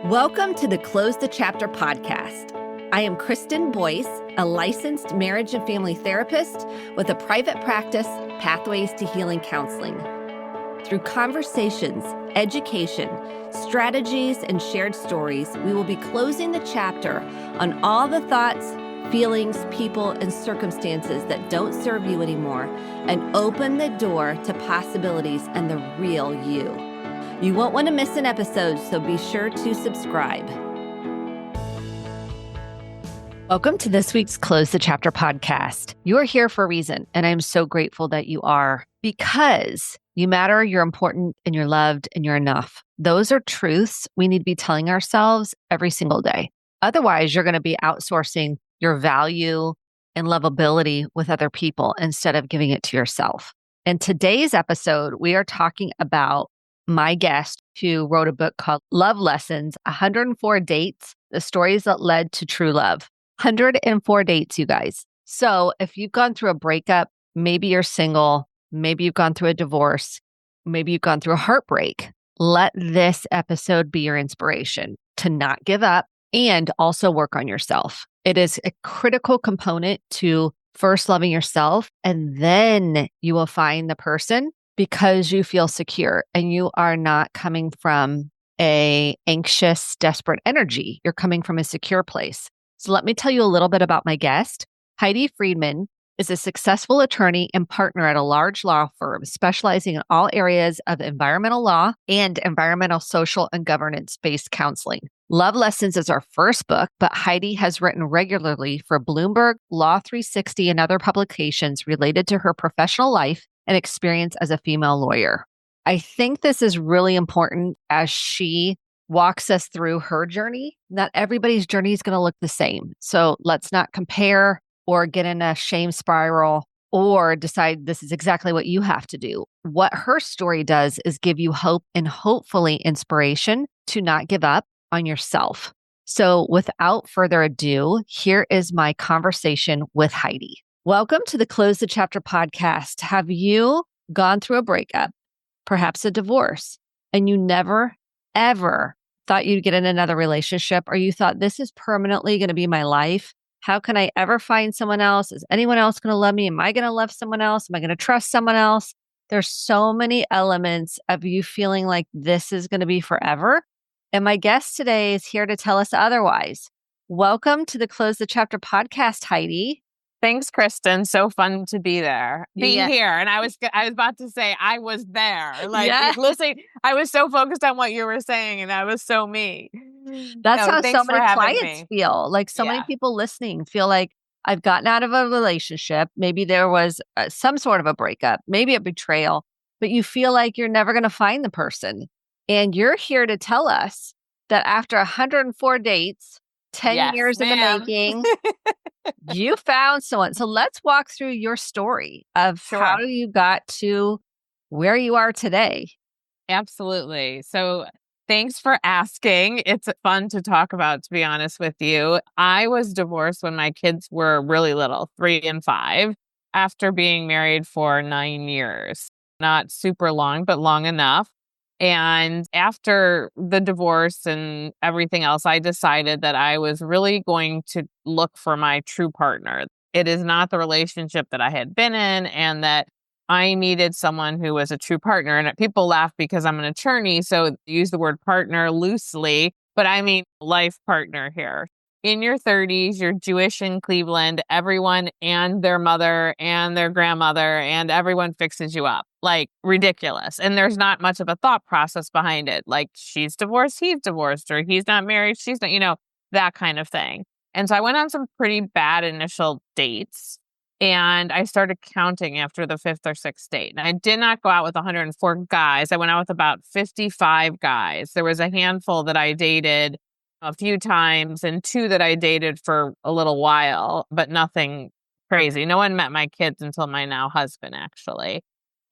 Welcome to the Close the Chapter podcast. I am Kristen Boyce, a licensed marriage and family therapist with a private practice, Pathways to Healing Counseling. Through conversations, education, strategies, and shared stories, we will be closing the chapter on all the thoughts, feelings, people, and circumstances that don't serve you anymore and open the door to possibilities and the real you. You won't want to miss an episode, so be sure to subscribe. Welcome to this week's Close the Chapter podcast. You are here for a reason, and I'm so grateful that you are, because you matter, you're important, and you're loved, and you're enough. Those are truths we need to be telling ourselves every single day. Otherwise, you're going to be outsourcing your value and lovability with other people instead of giving it to yourself. In today's episode, we are talking about my guest who wrote a book called Love Lessons, 104 Dates, the Stories That Led to True Love. 104 dates, you guys. So if you've gone through a breakup, maybe you're single, maybe you've gone through a divorce, maybe you've gone through a heartbreak, let this episode be your inspiration to not give up and also work on yourself. It is a critical component to first loving yourself, and then you will find the person because you feel secure and you are not coming from a anxious, desperate energy. You're coming from a secure place. So let me tell you a little bit about my guest. Heidi Friedman is a successful attorney and partner at a large law firm specializing in all areas of environmental law and environmental, social, and governance-based counseling. Love Lessons is our first book, but Heidi has written regularly for Bloomberg, Law 360, and other publications related to her professional life and experience as a female lawyer. I think this is really important as she walks us through her journey. Not everybody's journey is going to look the same. So let's not compare or get in a shame spiral or decide this is exactly what you have to do. What her story does is give you hope and hopefully inspiration to not give up on yourself. So without further ado, here is my conversation with Heidi. Welcome to the Close the Chapter podcast. Have you gone through a breakup, perhaps a divorce, and you never, ever thought you'd get in another relationship, or you thought this is permanently going to be my life? How can I ever find someone else? Is anyone else going to love me? Am I going to love someone else? Am I going to trust someone else? There's so many elements of you feeling like this is going to be forever. And my guest today is here to tell us otherwise. Welcome to the Close the Chapter podcast, Heidi. Thanks, Kristen. So fun to be there, Yes. here. And I was about to say I was there. Yes. Listening, I was so focused on what you were saying, and that was so me. That's how thanks so for many having clients me. feel. Like so many people listening feel like I've gotten out of a relationship. Maybe there was some sort of a breakup, maybe a betrayal, but you feel like you're never going to find the person. And you're here to tell us that after 104 dates, 10 years in the making, you found someone. So let's walk through your story of how you got to where you are today. Absolutely. So thanks for asking. It's fun to talk about, to be honest with you. I was divorced when my kids were really little, 3 and 5, after being married for 9 years. Not super long, but long enough. And after the divorce and everything else, I decided that I was really going to look for my true partner. It is not the relationship that I had been in, and that I needed someone who was a true partner. And people laugh because I'm an attorney, so use the word partner loosely, but I mean life partner here. In your 30s, you're Jewish in Cleveland, everyone and their mother and their grandmother and everyone fixes you up. Like ridiculous. And there's not much of a thought process behind it. Like she's divorced, he's divorced, or he's not married, she's not, that kind of thing. And so I went on some pretty bad initial dates, and I started counting after the 5th or 6th date. And I did not go out with 104 guys. I went out with about 55 guys. There was a handful that I dated a few times and 2 that I dated for a little while, but nothing crazy. No one met my kids until my now husband, actually.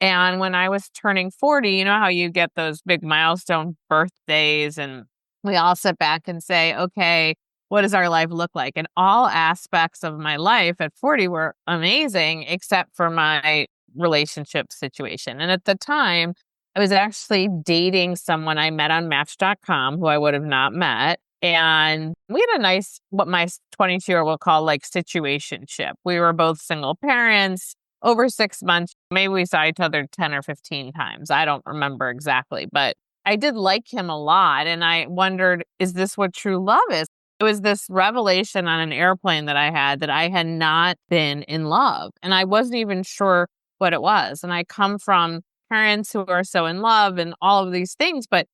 And when I was turning 40, you know how you get those big milestone birthdays, and we all sit back and say, okay, what does our life look like? And all aspects of my life at 40 were amazing, except for my relationship situation. And at the time, I was actually dating someone I met on Match.com who I would have not met. And we had a nice, what my 22-year-old will call like situationship. We were both single parents over 6 months. Maybe we saw each other 10 or 15 times. I don't remember exactly, but I did like him a lot. And I wondered, is this what true love is? It was this revelation on an airplane that I had not been in love. And I wasn't even sure what it was. And I come from parents who are so in love and all of these things, but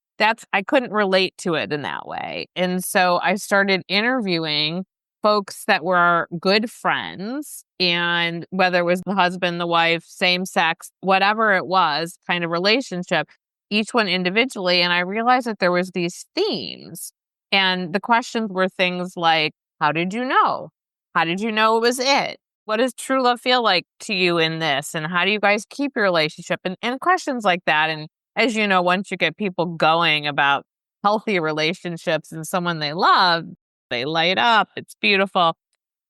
I couldn't relate to it in that way. And so I started interviewing folks that were good friends, and whether it was the husband, the wife, same sex, whatever it was, kind of relationship, each one individually. And I realized that there was these themes. And the questions were things like, how did you know? How did you know it was it? What does true love feel like to you in this? And how do you guys keep your relationship? And questions like that. And as you know, once you get people going about healthy relationships and someone they love, they light up. It's beautiful.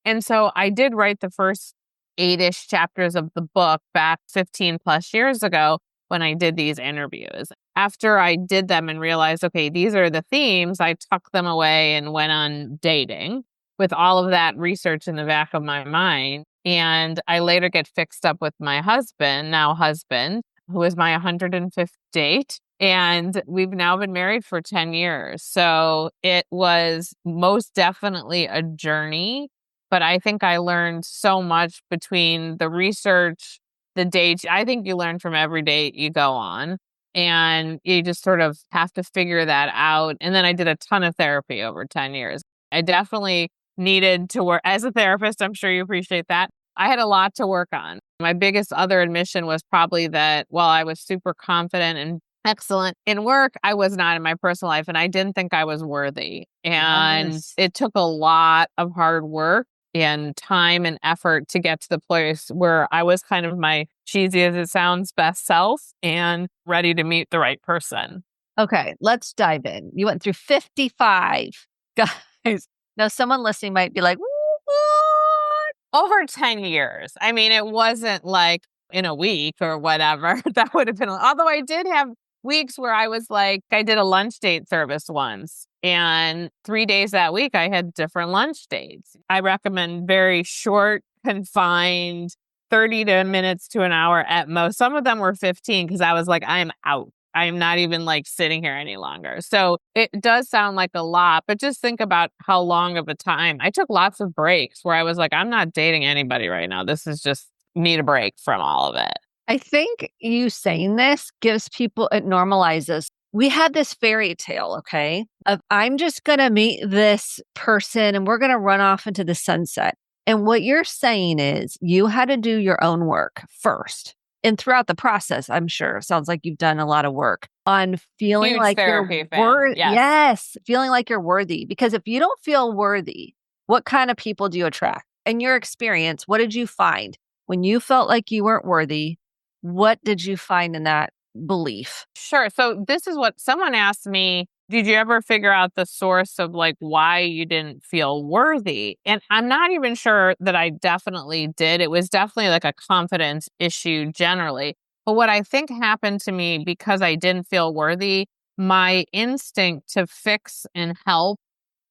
And so I did write the first 8-ish chapters of the book back 15 plus years ago when I did these interviews. After I did them and realized, okay, these are the themes, I tucked them away and went on dating with all of that research in the back of my mind. And I later get fixed up with my husband, now husband, who is my 105th date. And we've now been married for 10 years. So it was most definitely a journey. But I think I learned so much between the research, the dates. I think you learn from every date you go on. And you just sort of have to figure that out. And then I did a ton of therapy over 10 years. I definitely needed to work as a therapist. I'm sure you appreciate that. I had a lot to work on. My biggest other admission was probably that while I was super confident and excellent in work, I was not in my personal life, and I didn't think I was worthy. And Yes. it took a lot of hard work and time and effort to get to the place where I was kind of my cheesy as it sounds best self and ready to meet the right person. Okay, let's dive in. You went through 55. Guys, now someone listening might be like, what? Over 10 years. I mean, it wasn't like in a week or whatever. That would have been, although I did have weeks where I was like, I did a lunch date service once. And 3 days that week, I had different lunch dates. I recommend very short, confined, 30 minutes to an hour at most. Some of them were 15 because I was like, I'm out. I'm not even like sitting here any longer. So it does sound like a lot, but just think about how long of a time. I took lots of breaks where I was like, I'm not dating anybody right now. This is just need a break from all of it. I think you saying this gives people, it normalizes. We had this fairy tale, okay, of I'm just going to meet this person and we're going to run off into the sunset. And what you're saying is you had to do your own work first. And throughout the process, I'm sure, sounds like you've done a lot of work on feeling Huge like you're therapy fan. worthy. Yes. Yes, feeling like you're worthy. Because if you don't feel worthy, what kind of people do you attract? In your experience, what did you find? When you felt like you weren't worthy, what did you find in that belief? Sure. So this is what someone asked me. Did you ever figure out the source of like why you didn't feel worthy? And I'm not even sure that I definitely did. It was definitely like a confidence issue generally. But what I think happened to me because I didn't feel worthy, my instinct to fix and help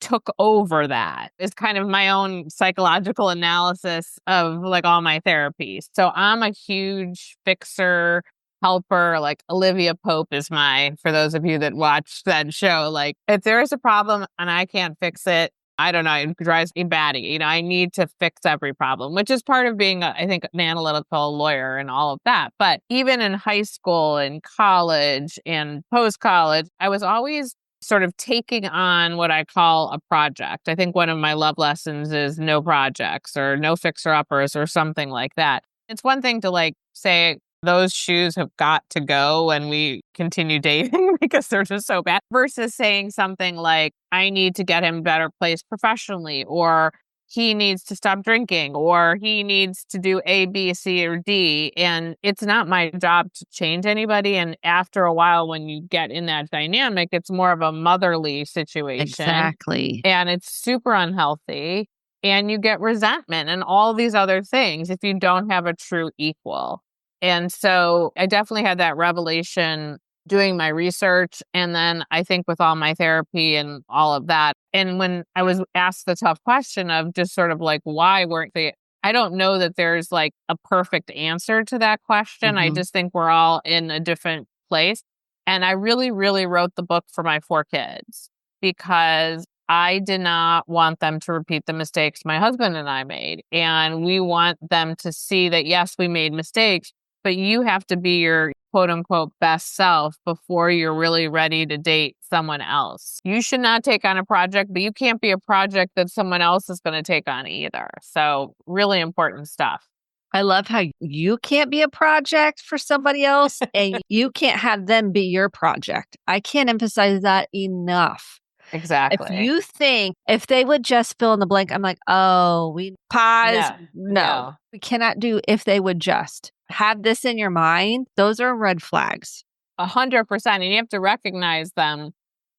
took over that. It's kind of my own psychological analysis of like all my therapies. So I'm a huge fixer, helper. Like Olivia Pope is for those of you that watch that show, like if there is a problem and I can't fix it, I don't know, it drives me batty. You know, I need to fix every problem, which is part of being, I think, an analytical lawyer and all of that. But even in high school and college and post-college, I was always sort of taking on what I call a project. I think one of my love lessons is no projects or no fixer-uppers or something like that. It's one thing to like say, those shoes have got to go when we continue dating because they're just so bad versus saying something like, I need to get him a better place professionally, or he needs to stop drinking, or he needs to do A, B, C, or D. And it's not my job to change anybody. And after a while, when you get in that dynamic, it's more of a motherly situation. Exactly. And it's super unhealthy. And you get resentment and all these other things if you don't have a true equal. And so I definitely had that revelation doing my research. And then I think with all my therapy and all of that. And when I was asked the tough question of just sort of like, why weren't they? I don't know that there's like a perfect answer to that question. I Mhm. just think we're all in a different place. And I really, really wrote the book for my 4 kids because I did not want them to repeat the mistakes my husband and I made. And we want them to see that, yes, we made mistakes, but you have to be your quote unquote best self before you're really ready to date someone else. You should not take on a project, but you can't be a project that someone else is going to take on either. So, really important stuff. I love how you can't be a project for somebody else and you can't have them be your project. I can't emphasize that enough. If Exactly. you think if they would just fill in the blank, I'm like, oh, we pause. No, No, no. we cannot do if they would just have this in your mind. Those are red flags. 100%. And you have to recognize them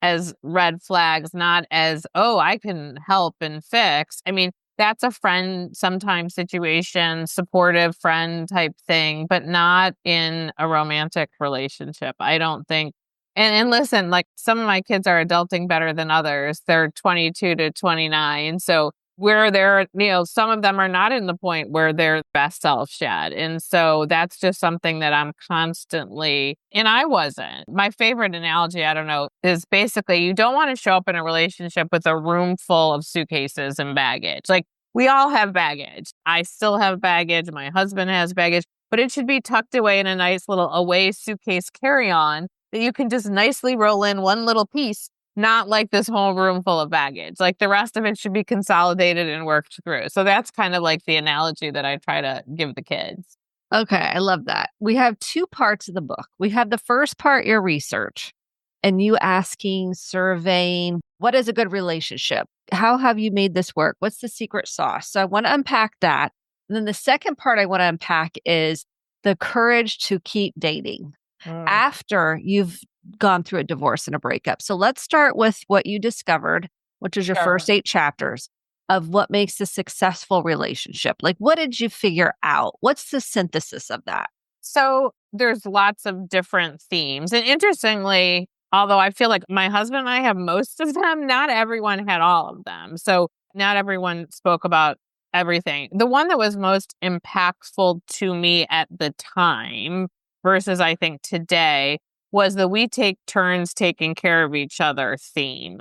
as red flags, not as, oh, I can help and fix. I mean, that's a friend sometimes situation, supportive friend type thing, but not in a romantic relationship. I don't think. And listen, like some of my kids are adulting better than others. They're 22 to 29. So where they're, some of them are not in the point where they're best selves yet. And so that's just something that I'm constantly, and I wasn't. My favorite analogy, I don't know, is basically you don't want to show up in a relationship with a room full of suitcases and baggage. Like we all have baggage. I still have baggage. My husband has baggage, but it should be tucked away in a nice little away suitcase carry-on that you can just nicely roll in one little piece, not like this whole room full of baggage. Like the rest of it should be consolidated and worked through. So that's kind of like the analogy that I try to give the kids. Okay, I love that. We have two parts of the book. We have the first part, your research, and you asking, surveying, what is a good relationship? How have you made this work? What's the secret sauce? So I want to unpack that. And then the second part I want to unpack is the courage to keep dating Mm, after you've gone through a divorce and a breakup. So let's start with what you discovered, which is your first sure. 8 chapters of what makes a successful relationship. Like, what did you figure out? What's the synthesis of that? So there's lots of different themes. And interestingly, although I feel like my husband and I have most of them, not everyone had all of them. So not everyone spoke about everything. The one that was most impactful to me at the time versus I think today was the we take turns taking care of each other theme,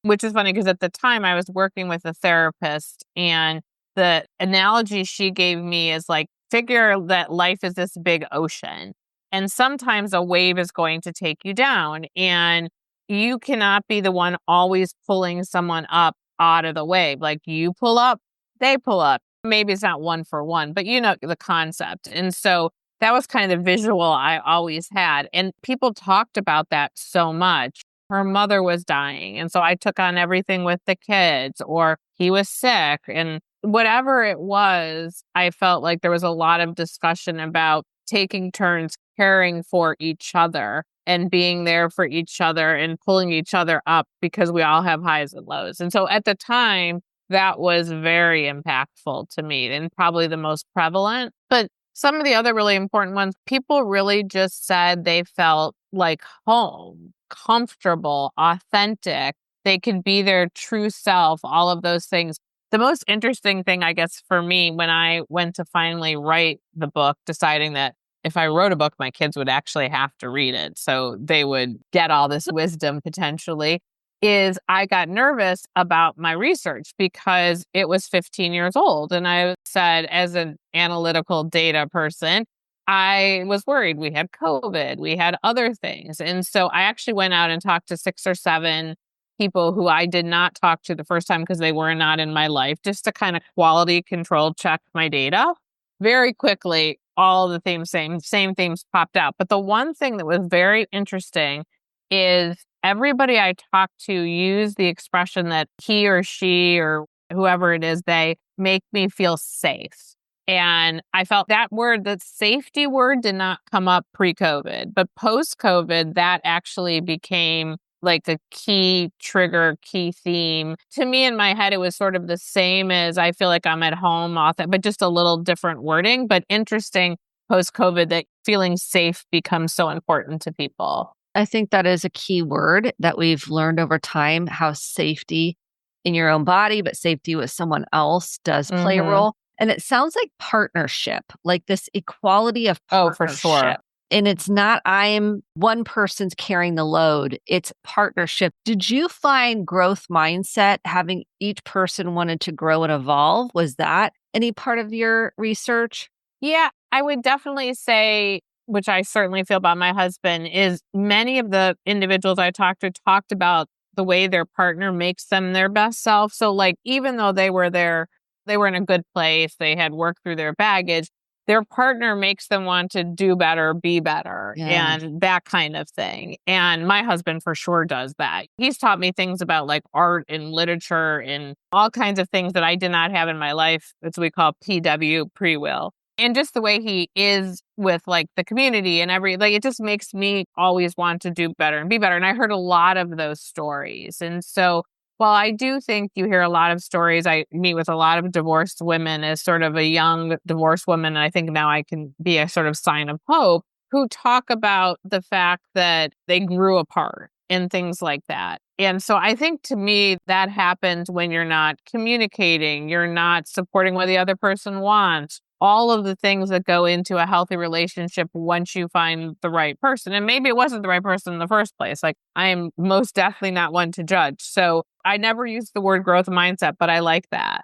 which is funny because at the time I was working with a therapist and the analogy she gave me is like, figure that life is this big ocean. And sometimes a wave is going to take you down. And you cannot be the one always pulling someone up out of the wave. Like you pull up, they pull up. Maybe it's not one for one, but you know the concept. And so that was kind of the visual I always had. And people talked about that so much. Her mother was dying. And so I took on everything with the kids, or he was sick. And whatever it was, I felt like there was a lot of discussion about taking turns caring for each other and being there for each other and pulling each other up because we all have highs and lows. And so at the time, that was very impactful to me and probably the most prevalent. But some of the other really important ones, people really just said they felt like home, comfortable, authentic. They could be their true self, all of those things. The most interesting thing, I guess, for me, when I went to finally write the book, deciding that if I wrote a book, my kids would actually have to read it. So they would get all this wisdom potentially, is I got nervous about my research because it was 15 years old. And I said, as an analytical data person, I was worried. We had COVID, we had other things. And so I actually went out and talked to 6 or 7 people who I did not talk to the first time because they were not in my life, just to kind of quality control check my data. Very quickly, all the same themes popped out. But the one thing that was very interesting is everybody I talked to used the expression that he or she or whoever it is, they make me feel safe. And I felt that word, that safety word, did not come up pre-COVID, but post-COVID, that actually became like a key trigger, key theme. To me, in my head, it was sort of the same as I feel like I'm at home, but just a little different wording. But interesting post-COVID that feeling safe becomes so important to people. I think that is a key word that we've learned over time, how safety in your own body, but safety with someone else does play a Mhm. role. And it sounds like partnership, like this equality of Oh, for partnership. sure. And it's not I'm one person's carrying the load, it's partnership. Did you find growth mindset, having each person wanted to grow and evolve? Was that any part of your research? Yeah, I would definitely say, which I certainly feel about my husband, is many of the individuals I talked to talked about the way their partner makes them their best self. So, like, even though they were in a good place, they had worked through their baggage, their partner makes them want to do better, be better, Yes. and that kind of thing. And my husband for sure does that. He's taught me things about like art and literature and all kinds of things that I did not have in my life, as we call PW, pre-will. And just the way he is with like the community and like it just makes me always want to do better and be better. And I heard a lot of those stories. And so while I do think you hear a lot of stories, I meet with a lot of divorced women as sort of a young divorced woman. And I think now I can be a sort of sign of hope who talk about the fact that they grew apart and things like that. And so I think to me that happens when you're not communicating, you're not supporting what the other person wants, all of the things that go into a healthy relationship once you find the right person. And maybe it wasn't the right person in the first place. Like, I am most definitely not one to judge. So I never use the word growth mindset, but I like that.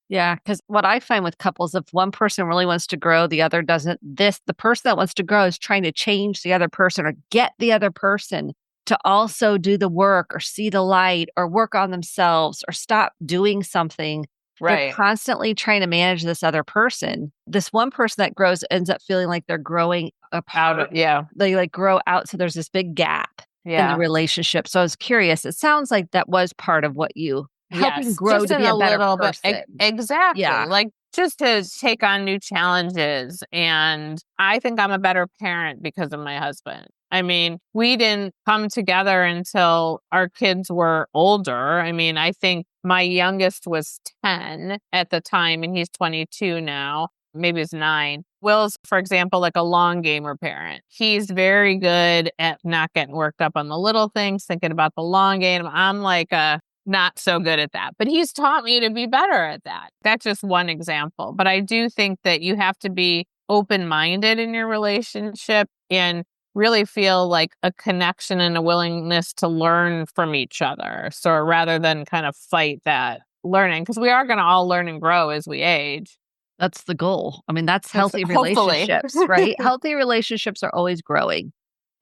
Yeah, because what I find with couples, if one person really wants to grow, the other doesn't. The person that wants to grow is trying to change the other person or get the other person to also do the work or see the light or work on themselves or stop doing something. They're Right. constantly trying to manage this other person. This one person that grows ends up feeling like they're growing Out apart. of, yeah. They like grow out. So there's this big gap in the Yeah. relationship. So I was curious. It sounds like that was part of what you helping Yes, grow just to in be a a better little bit. person. Exactly. Yeah. Like just to take on new challenges. And I think I'm a better parent because of my husband. I mean, we didn't come together until our kids were older. I mean, I think my youngest was 10 at the time, and he's 22 now. Maybe it's 9. Will's, for example, like a long gamer parent. He's very good at not getting worked up on the little things, thinking about the long game. I'm like a not so good at that. But he's taught me to be better at that. That's just one example. But I do think that you have to be open minded in your relationship and really feel like a connection and a willingness to learn from each other. So rather than kind of fight that learning, because we are going to all learn and grow as we age. That's the goal. I mean, that's That's healthy hopefully. relationships, right? Healthy relationships are always growing,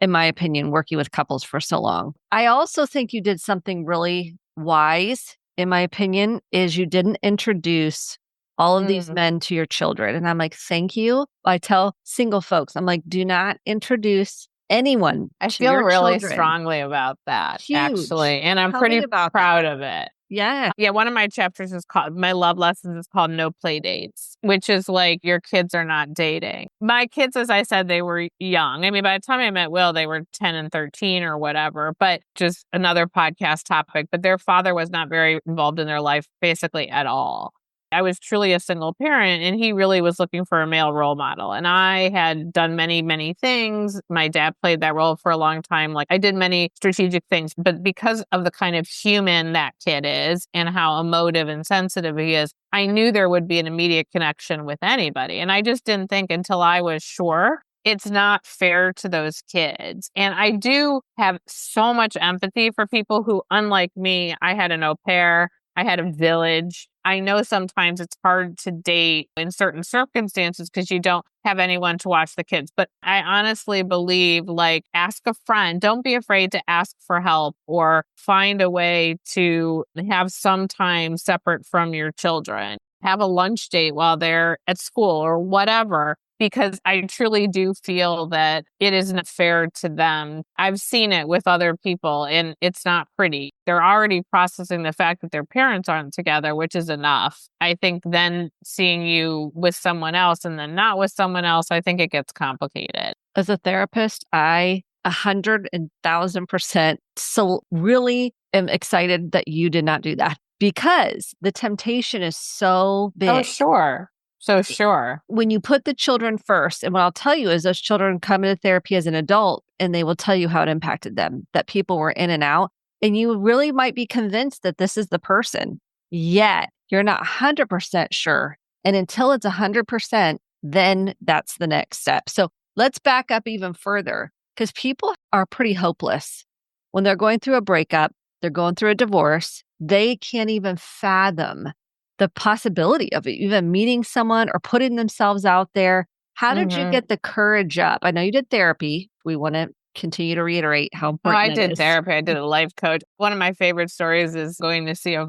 in my opinion, working with couples for so long. I also think you did something really wise, in my opinion, is you didn't introduce all of these Mm, men to your children. And I'm like, thank you. I tell single folks, I'm like, do not introduce anyone I to feel your really children. strongly about that, Huge. actually. And I'm Tell me pretty about that. proud of it. Yeah. Yeah, one of my chapters is called my love lessons is called No Play Dates, which is like your kids are not dating. My kids, as I said, they were young. I mean, by the time I met Will, they were 10 and 13 or whatever, but just another podcast topic. But their father was not very involved in their life basically at all. I was truly a single parent, and he really was looking for a male role model. And I had done many, many things. My dad played that role for a long time. Like I did many strategic things, but because of the kind of human that kid is and how emotive and sensitive he is, I knew there would be an immediate connection with anybody. And I just didn't think until I was sure it's not fair to those kids. And I do have so much empathy for people who, unlike me, I had an au pair. I had a village. I know sometimes it's hard to date in certain circumstances because you don't have anyone to watch the kids. But I honestly believe, like, ask a friend. Don't be afraid to ask for help or find a way to have some time separate from your children. Have a lunch date while they're at school or whatever, because I truly do feel that it isn't fair to them. I've seen it with other people and it's not pretty. They're already processing the fact that their parents aren't together, which is enough. I think then seeing you with someone else and then not with someone else, I think it gets complicated. As a therapist, I 100,000% so really am excited that you did not do that because the temptation is so Oh, big. sure. So sure. When you put the children first, and what I'll tell you is those children come into therapy as an adult and they will tell you how it impacted them, that people were in and out. And you really might be convinced that this is the person, yet you're not 100% sure. And until it's 100%, then that's the next step. So let's back up even further because people are pretty hopeless when they're going through a breakup, they're going through a divorce. They can't even fathom the possibility of even meeting someone or putting themselves out there. How did you get the courage up? I know you did therapy. We want to continue to reiterate how Oh, important I it did is. therapy. I did a life coach. One of my favorite stories is going to see a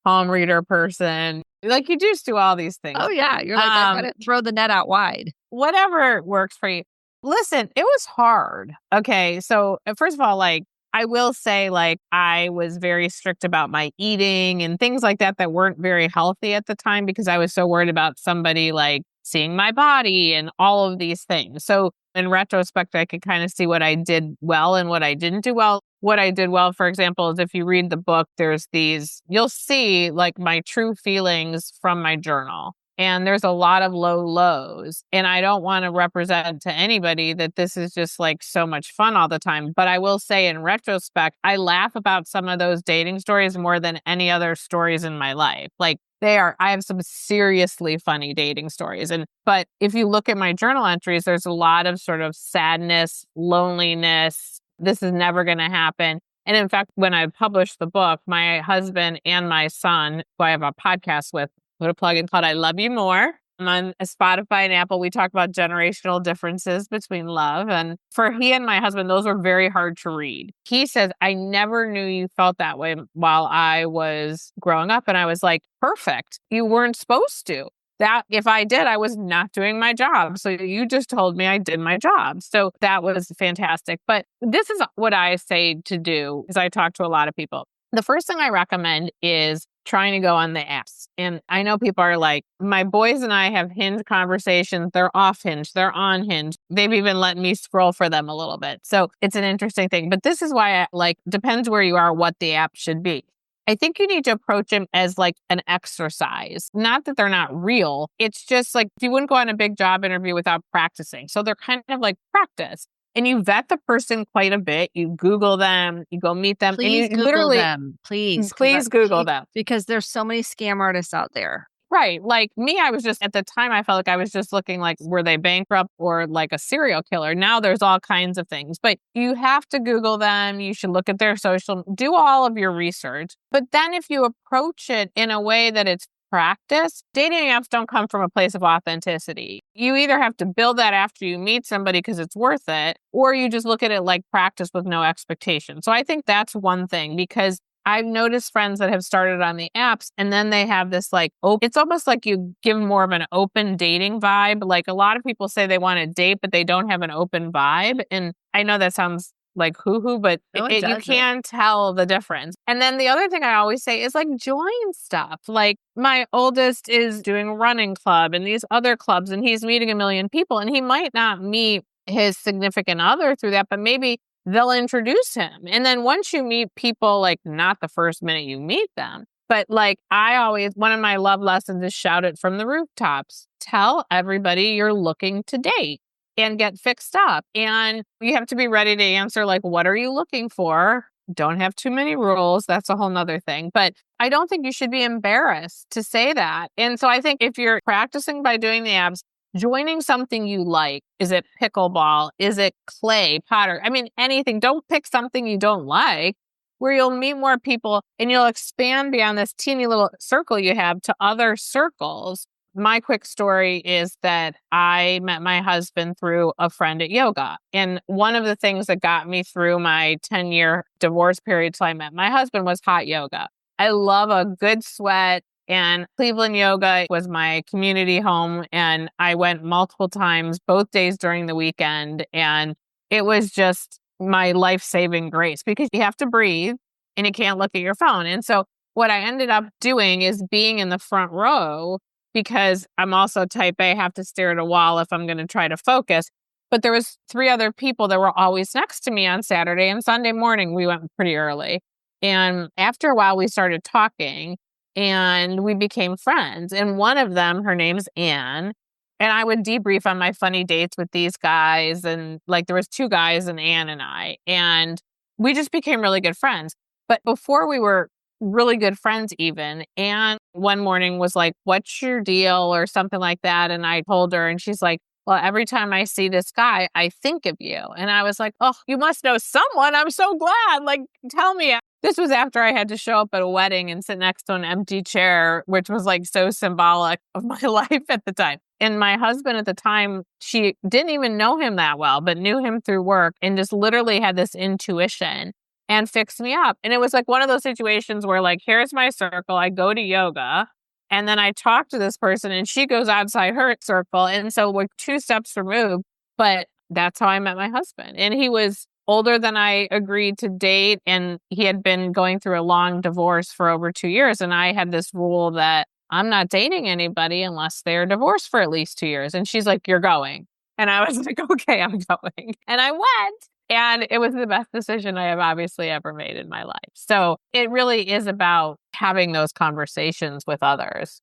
palm reader person. Like you just do all these things. Oh yeah, you're like, I gotta throw the net out wide. Whatever works for you. Listen, it was hard. Okay. So first of all, like I will say like I was very strict about my eating and things like that weren't very healthy at the time because I was so worried about somebody like seeing my body and all of these things. So in retrospect, I could kind of see what I did well and what I didn't do well. What I did well, for example, is if you read the book, you'll see like my true feelings from my journal. And there's a lot of low lows. And I don't want to represent to anybody that this is just like so much fun all the time. But I will say in retrospect, I laugh about some of those dating stories more than any other stories in my life. Like I have some seriously funny dating stories. But if you look at my journal entries, there's a lot of sort of sadness, loneliness. This is never going to happen. And in fact, when I published the book, my husband and my son, who I have a podcast with, put a plug in called I Love You More. I'm on Spotify and Apple. We talk about generational differences between love. And for he and my husband, those were very hard to read. He says, I never knew you felt that way while I was growing up. And I was like, perfect. You weren't supposed to. That if I did, I was not doing my job. So you just told me I did my job. So that was fantastic. But this is what I say to do is I talk to a lot of people. The first thing I recommend is trying to go on the apps. And I know people are like, my boys and I have Hinge conversations. They're off Hinge. They're on Hinge. They've even let me scroll for them a little bit. So it's an interesting thing. But this is why depends where you are, what the app should be. I think you need to approach them as like an exercise. Not that they're not real. It's just like you wouldn't go on a big job interview without practicing. So they're kind of like practice. And you vet the person quite a bit. You Google them, you go meet them. Please and you Google literally them. Please Google them. Because there's so many scam artists out there. Right. Like me, I was just at the time, I felt like I was just looking like, were they bankrupt or like a serial killer? Now there's all kinds of things, but you have to Google them. You should look at their social, do all of your research. But then if you approach it in a way that it's practice, dating apps don't come from a place of authenticity. You either have to build that after you meet somebody because it's worth it, or you just look at it like practice with no expectation. So I think that's one thing because I've noticed friends that have started on the apps and then they have this like, it's almost like you give more of an open dating vibe. Like a lot of people say they want to date, but they don't have an open vibe. And I know that sounds like hoo-hoo, but you can tell the difference. And then the other thing I always say is like join stuff. Like my oldest is doing a running club and these other clubs and he's meeting a million people and he might not meet his significant other through that, but maybe they'll introduce him. And then once you meet people, like not the first minute you meet them, but like one of my love lessons is shout it from the rooftops. Tell everybody you're looking to date and get fixed up. And you have to be ready to answer like, what are you looking for? Don't have too many rules. That's a whole nother thing. But I don't think you should be embarrassed to say that. And so I think if you're practicing by doing the apps, joining something you like, is it pickleball? Is it clay, potter? I mean, anything. Don't pick something you don't like where you'll meet more people and you'll expand beyond this teeny little circle you have to other circles. My quick story is that I met my husband through a friend at yoga. And one of the things that got me through my 10-year divorce period till I met my husband was hot yoga. I love a good sweat. And Cleveland Yoga was my community home. And I went multiple times, both days during the weekend. And it was just my life-saving grace because you have to breathe and you can't look at your phone. And so what I ended up doing is being in the front row because I'm also type A, have to stare at a wall if I'm going to try to focus. But there was 3 other people that were always next to me on Saturday and Sunday morning. We went pretty early. And after a while, we started talking. and we became friends. And one of them, her name's Anne. And I would debrief on my funny dates with these guys. And like there was two guys and Anne and I. And we just became really good friends. But before we were really good friends even, Anne one morning was like, "What's your deal?" or something like that. And I told her and she's like, "Well, every time I see this guy, I think of you." And I was like, "Oh, you must know someone. I'm so glad. Like, tell me." This was after I had to show up at a wedding and sit next to an empty chair, which was like so symbolic of my life at the time. And my husband at the time, she didn't even know him that well, but knew him through work and just literally had this intuition and fixed me up. And it was like one of those situations where like, here's my circle. I go to yoga and then I talk to this person and she goes outside her circle. And so we're two steps removed, but that's how I met my husband. And he was older than I agreed to date. And he had been going through a long divorce for over 2 years. And I had this rule that I'm not dating anybody unless they're divorced for at least 2 years. And she's like, "You're going." And I was like, "Okay, I'm going." And I went. And it was the best decision I have obviously ever made in my life. So it really is about having those conversations with others.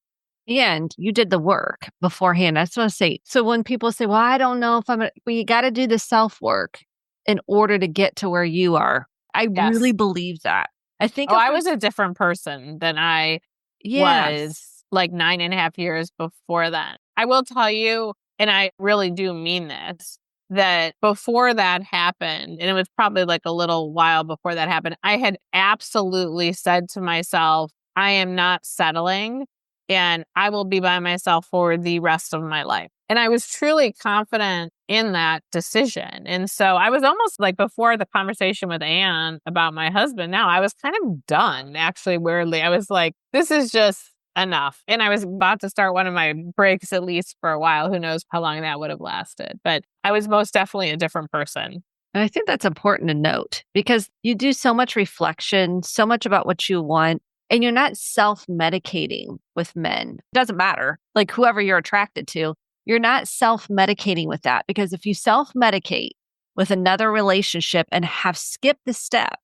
And you did the work beforehand. I just want to say, so when people say, "Well, I don't know if well, you got to do the self work in order to get to where you are." I really Yes. believe that. I think, Oh, I was a different person than I was yes, like 9.5 years before that. I will tell you, and I really do mean this, that before that happened, and it was probably like a little while before that happened, I had absolutely said to myself, I am not settling and I will be by myself for the rest of my life. And I was truly confident in that decision. And so I was almost like before the conversation with Anne about my husband now, I was kind of done, actually, weirdly. I was like, this is just enough. And I was about to start one of my breaks, at least for a while. Who knows how long that would have lasted. But I was most definitely a different person. and I think that's important to note because you do so much reflection, so much about what you want, and you're not self medicating with men. It doesn't matter, like whoever you're attracted to, you're not self medicating with that because if you self medicate with another relationship and have skipped the step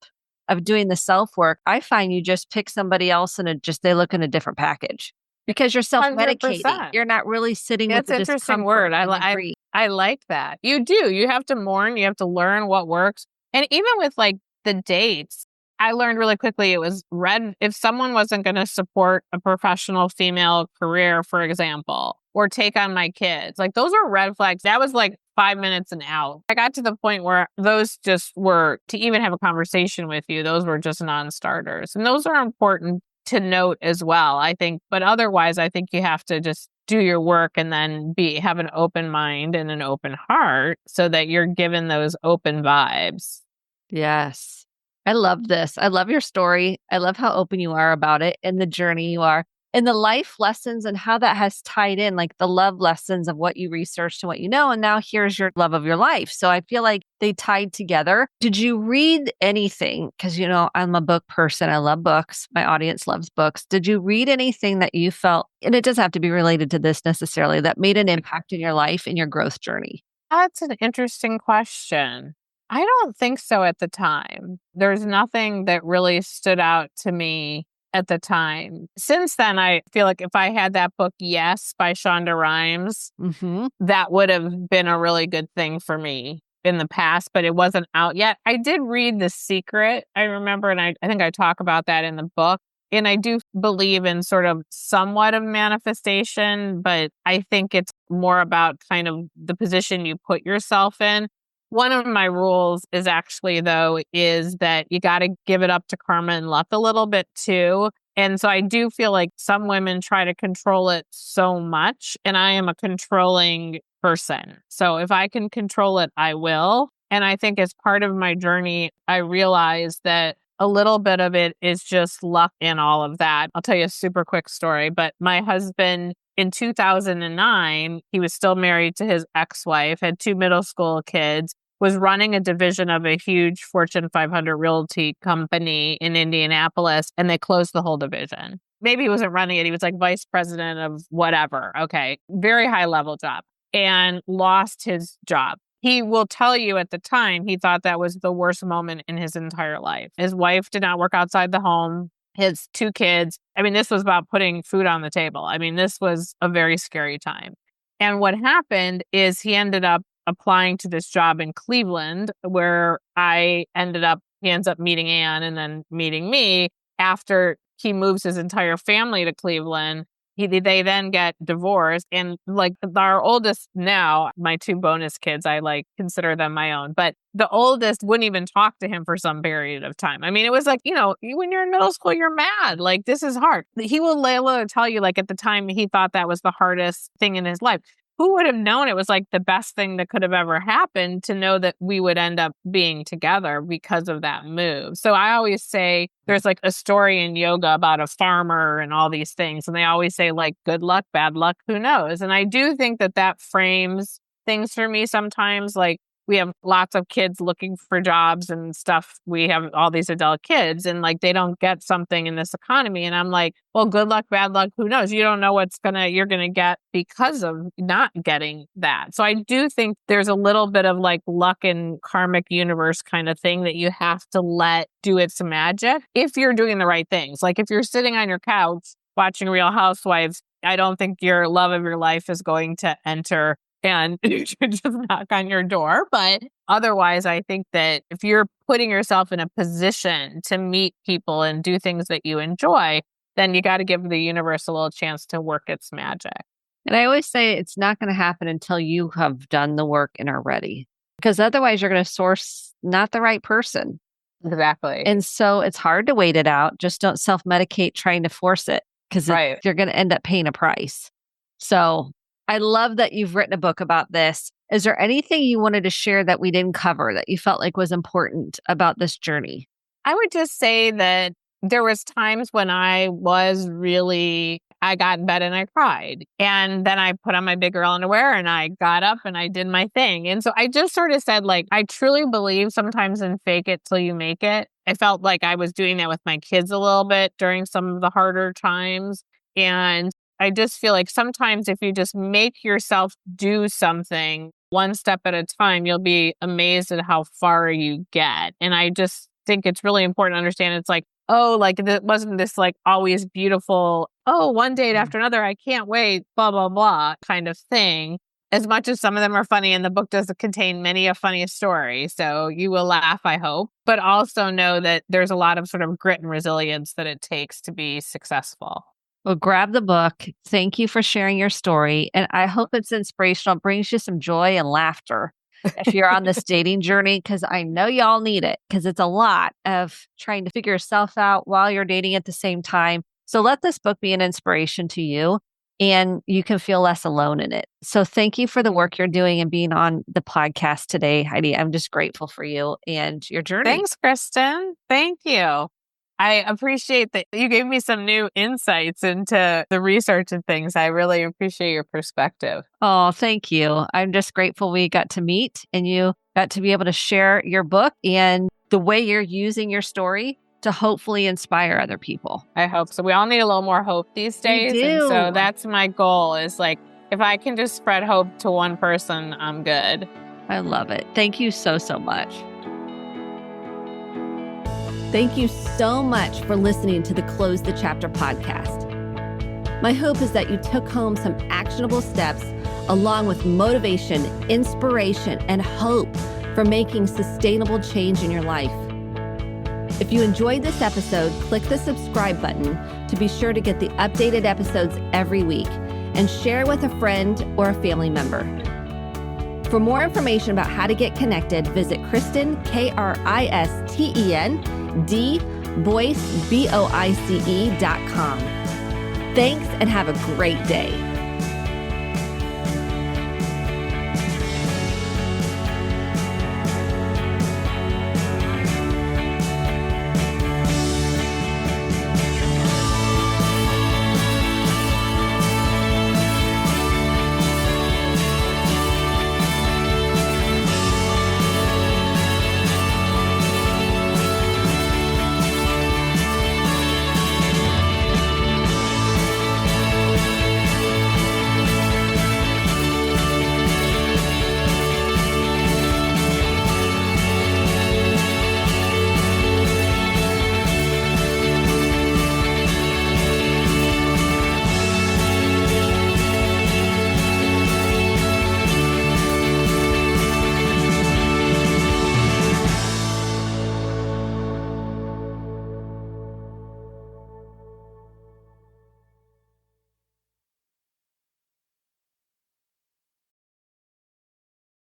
of doing the self work, I find you just pick somebody else and they look in a different package because you're self medicating. 100%. You're not really sitting with It's the an interesting word. discomfort and the grief. I like that. You do. You have to mourn. You have to learn what works. And even with like the dates, I learned really quickly it was red. If someone wasn't going to support a professional female career, for example, or take on my kids, like those are red flags. That was like 5 minutes and out. I got to the point where those just were, to even have a conversation with you, those were just non-starters. And those are important to note as well, I think. But otherwise, I think you have to just do your work and then have an open mind and an open heart so that you're given those open vibes. Yes. I love this. I love your story. I love how open you are about it and the journey you are and the life lessons and how that has tied in, like the love lessons of what you researched and what you know. And now here's your love of your life. So I feel like they tied together. Did you read anything? Because, I'm a book person. I love books. My audience loves books. Did you read anything that you felt, and it doesn't have to be related to this necessarily, that made an impact in your life and your growth journey? That's an interesting question. I don't think so at the time. There's nothing that really stood out to me at the time. Since then, I feel like if I had that book, Yes, by Shonda Rhimes, Mm-hmm. that would have been a really good thing for me in the past, but it wasn't out yet. I did read The Secret, I remember, and I think I talk about that in the book. And I do believe in sort of somewhat of manifestation, but I think it's more about kind of the position you put yourself in. One of my rules is actually, though, is that you got to give it up to karma and luck a little bit too. And so I do feel like some women try to control it so much, and I am a controlling person. So if I can control it, I will. And I think as part of my journey, I realized that a little bit of it is just luck in all of that. I'll tell you a super quick story, but my husband in 2009, he was still married to his ex-wife, had 2 middle school kids, was running a division of a huge Fortune 500 realty company in Indianapolis, and they closed the whole division. Maybe he wasn't running it. He was like vice president of whatever. Okay. Very high level job, and lost his job. He will tell you at the time, he thought that was the worst moment in his entire life. His wife did not work outside the home. His 2 kids I mean, this was about putting food on the table. I mean, this was a very scary time. And what happened is he ended up applying to this job in Cleveland where he ends up meeting Anne and then meeting me after he moves his entire family to Cleveland. They then get divorced. And like our oldest now, my 2 bonus kids, I like consider them my own. But the oldest wouldn't even talk to him for some period of time. I mean, it was like, when you're in middle school, you're mad. Like, this is hard. He will tell you, like, at the time, he thought that was the hardest thing in his life. Who would have known it was like the best thing that could have ever happened to know that we would end up being together because of that move? So I always say there's like a story in yoga about a farmer and all these things. And they always say like, good luck, bad luck, who knows? And I do think that frames things for me sometimes. Like, we have lots of kids looking for jobs and stuff. We have all these adult kids and like they don't get something in this economy. And I'm like, well, good luck, bad luck, who knows? You don't know you're going to get because of not getting that. So I do think there's a little bit of like luck and karmic universe kind of thing that you have to let do its magic if you're doing the right things. Like if you're sitting on your couch watching Real Housewives, I don't think your love of your life is going to enter and just knock on your door. But otherwise, I think that if you're putting yourself in a position to meet people and do things that you enjoy, then you got to give the universe a little chance to work its magic. And I always say it's not going to happen until you have done the work and are ready, because otherwise you're going to source not the right person. Exactly. And so it's hard to wait it out. Just don't self-medicate trying to force it, because you're going to end up paying a price. So I love that you've written a book about this. Is there anything you wanted to share that we didn't cover that you felt like was important about this journey? I would just say that there was times when I got in bed and I cried. And then I put on my big girl underwear and I got up and I did my thing. And so I just sort of said, like, I truly believe sometimes in fake it till you make it. I felt like I was doing that with my kids a little bit during some of the harder times. And I just feel like sometimes if you just make yourself do something one step at a time, you'll be amazed at how far you get. And I just think it's really important to understand it's like, oh, like it wasn't this like always beautiful, oh, one date after another, I can't wait, blah, blah, blah kind of thing. As much as some of them are funny, and the book does contain many a funny story. So you will laugh, I hope, but also know that there's a lot of sort of grit and resilience that it takes to be successful. Well, grab the book. Thank you for sharing your story. And I hope it's inspirational. It brings you some joy and laughter if you're on this dating journey, because I know y'all need it, because it's a lot of trying to figure yourself out while you're dating at the same time. So let this book be an inspiration to you, and you can feel less alone in it. So thank you for the work you're doing and being on the podcast today, Heidi. I'm just grateful for you and your journey. Thanks, Kristen. Thank you. I appreciate that you gave me some new insights into the research and things. I really appreciate your perspective. Oh, thank you. I'm just grateful we got to meet and you got to be able to share your book and the way you're using your story to hopefully inspire other people. I hope so. We all need a little more hope these days. We do. And so that's my goal, is like, if I can just spread hope to one person, I'm good. I love it. Thank you so, so much. Thank you so much for listening to the Close the Chapter podcast. My hope is that you took home some actionable steps along with motivation, inspiration, and hope for making sustainable change in your life. If you enjoyed this episode, click the subscribe button to be sure to get the updated episodes every week, and share with a friend or a family member. For more information about how to get connected, visit Kristen, KRISTEN, DBoice, BOICE.com. Thanks, and have a great day.